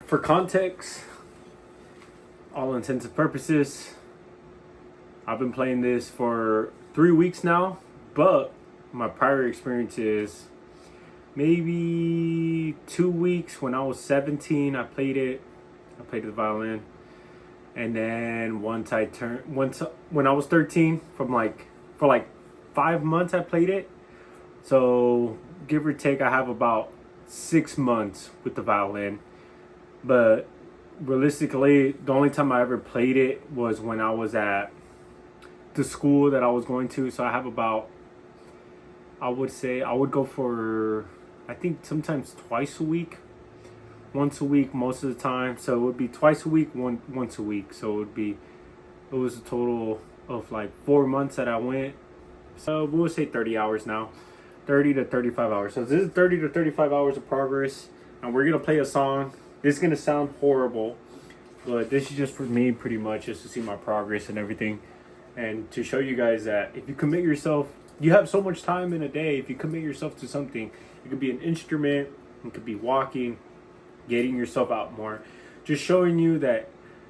For context, all intents and purposes, I've been playing this for 3 weeks now, but my prior experience is maybe 2 weeks. When I was 17, I played the violin. And then once when I was 13, for like 5 months I played it. So give or take, I have about 6 months with the violin. But realistically, the only time I ever played it was when I was at the school that I was going to. So I have about, I would say I would go for, I think sometimes twice a week, once a week most of the time. So it would be twice a week, once a week. So it was a total of like 4 months that I went. So we'll say 30 hours now, 30 to 35 hours. So this is 30 to 35 hours of progress, and we're gonna play a song. This is gonna sound horrible, but this is just for me, pretty much, just to see my progress and everything, and to show you guys that if you commit yourself, you have so much time in a day. If you commit yourself to something, it could be an instrument, it could be walking, getting yourself out more, just showing you that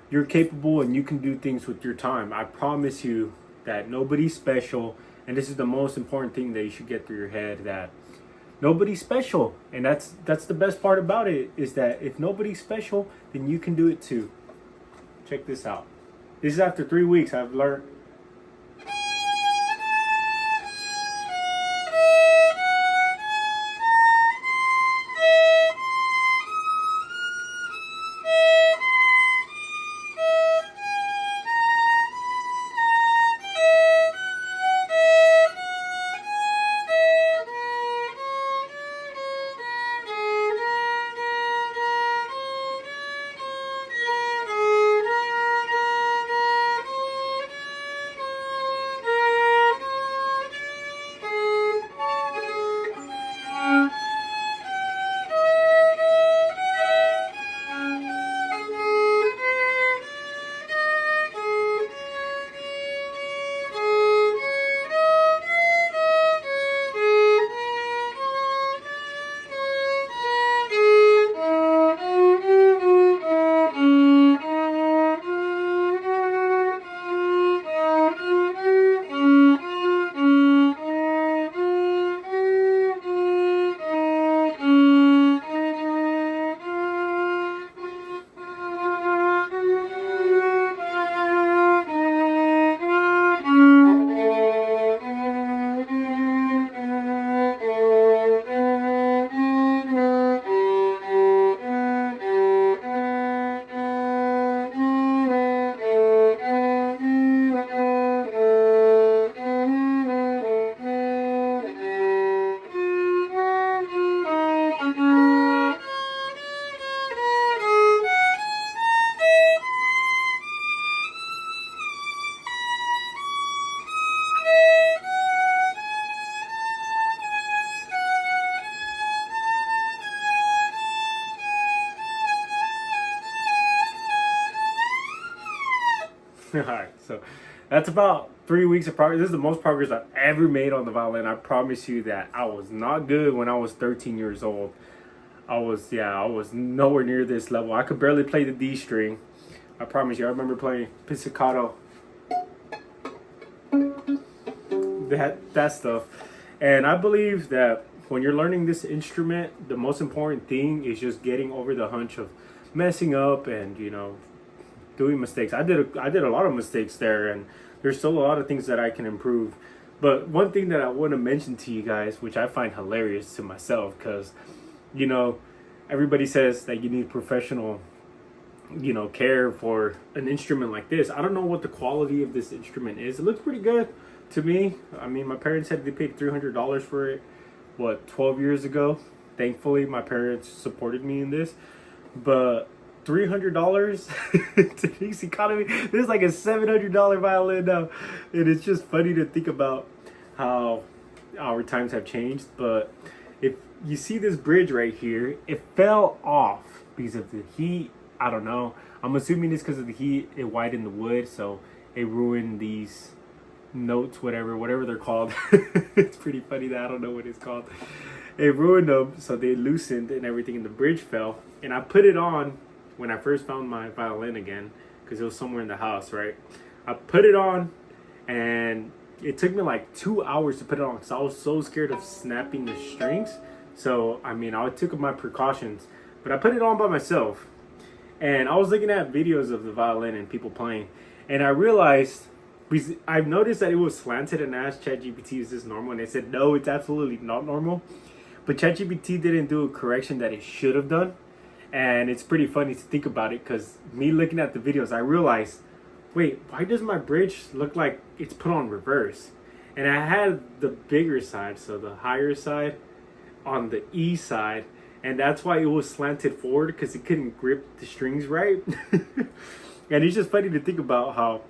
you're capable and you can do things with your time. I promise you that nobody's special, and this is the most important thing that you should get through your head, that nobody's special. And that's the best part about it, is that if nobody's special, then you can do it too. Check this out. This is after 3 weeks. I've learned. Alright, so that's about 3 weeks of progress. This is the most progress I've ever made on the violin. I promise you that I was not good when I was 13 years old. I was nowhere near this level. I could barely play the D string. I promise you. I remember playing pizzicato, that stuff. And I believe that when you're learning this instrument, the most important thing is just getting over the hunch of messing up and, doing mistakes. I did a lot of mistakes there, and there's still a lot of things that I can improve. But one thing that I want to mention to you guys, which I find hilarious to myself, because everybody says that you need professional care for an instrument like this. I don't know what the quality of this instrument is. It looks pretty good to me. I mean, my parents said they paid $300 for it 12 years ago. Thankfully, my parents supported me in this, but $300 today's economy, this is like a $700 violin now. And it's just funny to think about how our times have changed. But if you see this bridge right here, it fell off because of the heat. I don't know, I'm assuming it's because of the heat. It whitened the wood, so it ruined these notes, whatever they're called. It's pretty funny that I don't know what it's called. It ruined them, so they loosened and everything, and the bridge fell. And I put it on when I first found my violin again, because it was somewhere in the house, right? I put it on, and it took me like 2 hours to put it on because I was so scared of snapping the strings. So, I mean, I took my precautions, but I put it on by myself. And I was looking at videos of the violin and people playing, and I realized, because I've noticed that it was slanted, and asked ChatGPT, is this normal? And it said, no, it's absolutely not normal. But ChatGPT didn't do a correction that it should have done. And it's pretty funny to think about it, because me looking at the videos, I realized, wait, why does my bridge look like it's put on reverse? And I had the bigger side, so the higher side, on the E side, and that's why it was slanted forward, because it couldn't grip the strings right. And it's just funny to think about how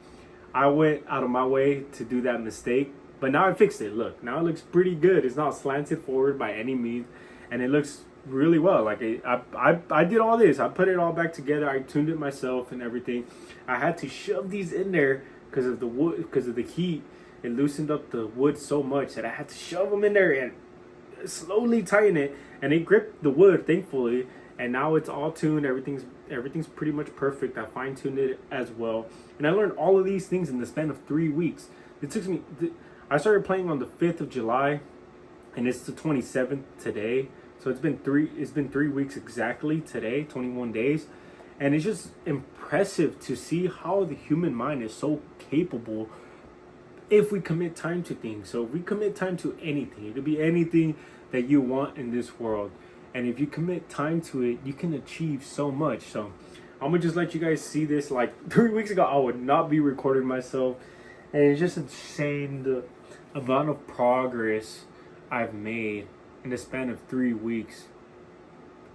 I went out of my way to do that mistake, but now I fixed it. Look, now it looks pretty good. It's not slanted forward by any means, and it looks really well. Like I did all this. I put it all back together. I tuned it myself and everything. I had to shove these in there because of the wood, because of the heat. It loosened up the wood so much that I had to shove them in there and slowly tighten it, and it gripped the wood, thankfully. And now it's all tuned. Everything's pretty much perfect. I fine-tuned it as well, and I learned all of these things in the span of 3 weeks. It took me. I started playing on the 5th of July, and it's the 27th today. So it's been 3 weeks exactly today, 21 days, and it's just impressive to see how the human mind is so capable if we commit time to things. So if we commit time to anything, it could be anything that you want in this world. And if you commit time to it, you can achieve so much. So I'm going to just let you guys see this. Like 3 weeks ago, I would not be recording myself. And it's just insane the amount of progress I've made in the span of 3 weeks.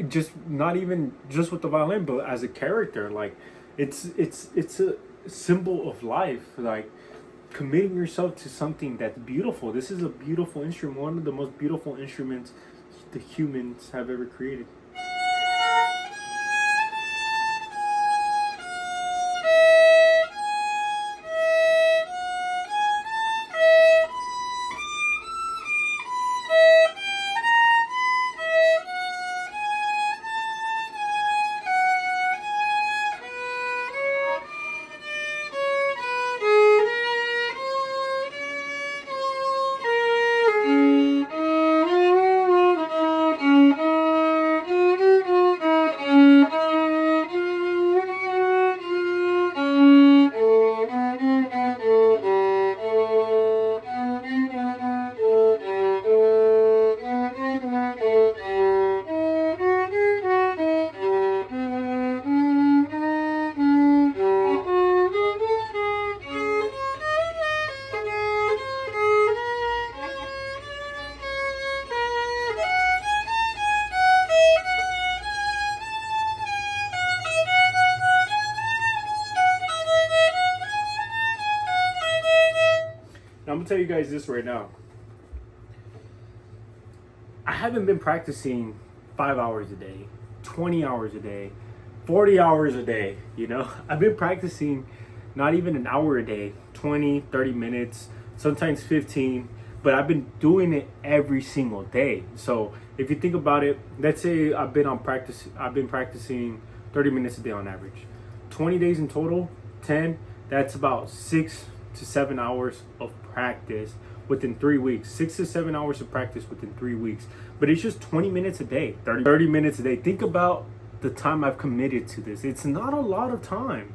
Just not even just with the violin, but as a character. Like it's a symbol of life. Like committing yourself to something that's beautiful. This is a beautiful instrument, one of the most beautiful instruments the humans have ever created. I'm gonna tell you guys this right now. I haven't been practicing 5 hours a day, 20 hours a day, 40 hours a day, you know? I've been practicing not even an hour a day, 20, 30 minutes, sometimes 15, but I've been doing it every single day. So if you think about it, let's say I've been practicing 30 minutes a day on average. 20 days in total, 10, that's about 6 to 7 hours of practice within 3 weeks. 6 to 7 hours of practice within 3 weeks. But it's just 20 minutes a day, 30 minutes a day. Think about the time I've committed to this. It's not a lot of time.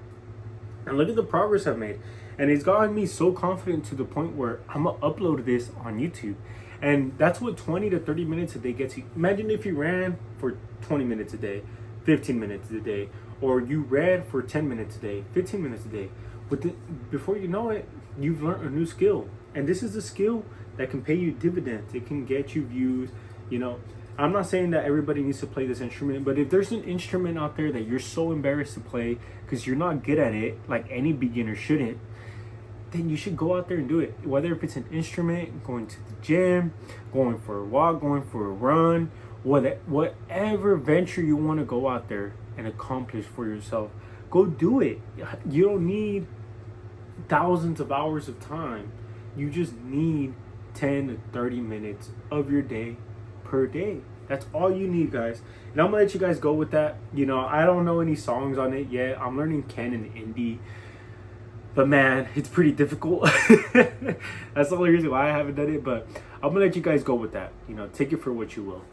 And look at the progress I've made. And it's gotten me so confident to the point where I'm going to upload this on YouTube. And that's what 20 to 30 minutes a day gets you. Imagine if you ran for 20 minutes a day, 15 minutes a day, or you read for 10 minutes a day, 15 minutes a day. Before you know it, you've learned a new skill. And this is a skill that can pay you dividends. It can get you views. You know, I'm not saying that everybody needs to play this instrument, but if there's an instrument out there that you're so embarrassed to play because you're not good at it, like any beginner shouldn't, then you should go out there and do it. Whether if it's an instrument, going to the gym, going for a walk, going for a run, whatever venture you want to go out there and accomplish for yourself, go do it. You don't need thousands of hours of time. You just need 10 to 30 minutes of your day per day. That's all you need, guys. And I'm gonna let you guys go with that. You know, I don't know any songs on it yet. I'm learning Ken and Indie. But man, it's pretty difficult. That's the only reason why I haven't done it. But I'm gonna let you guys go with that. You know, take it for what you will.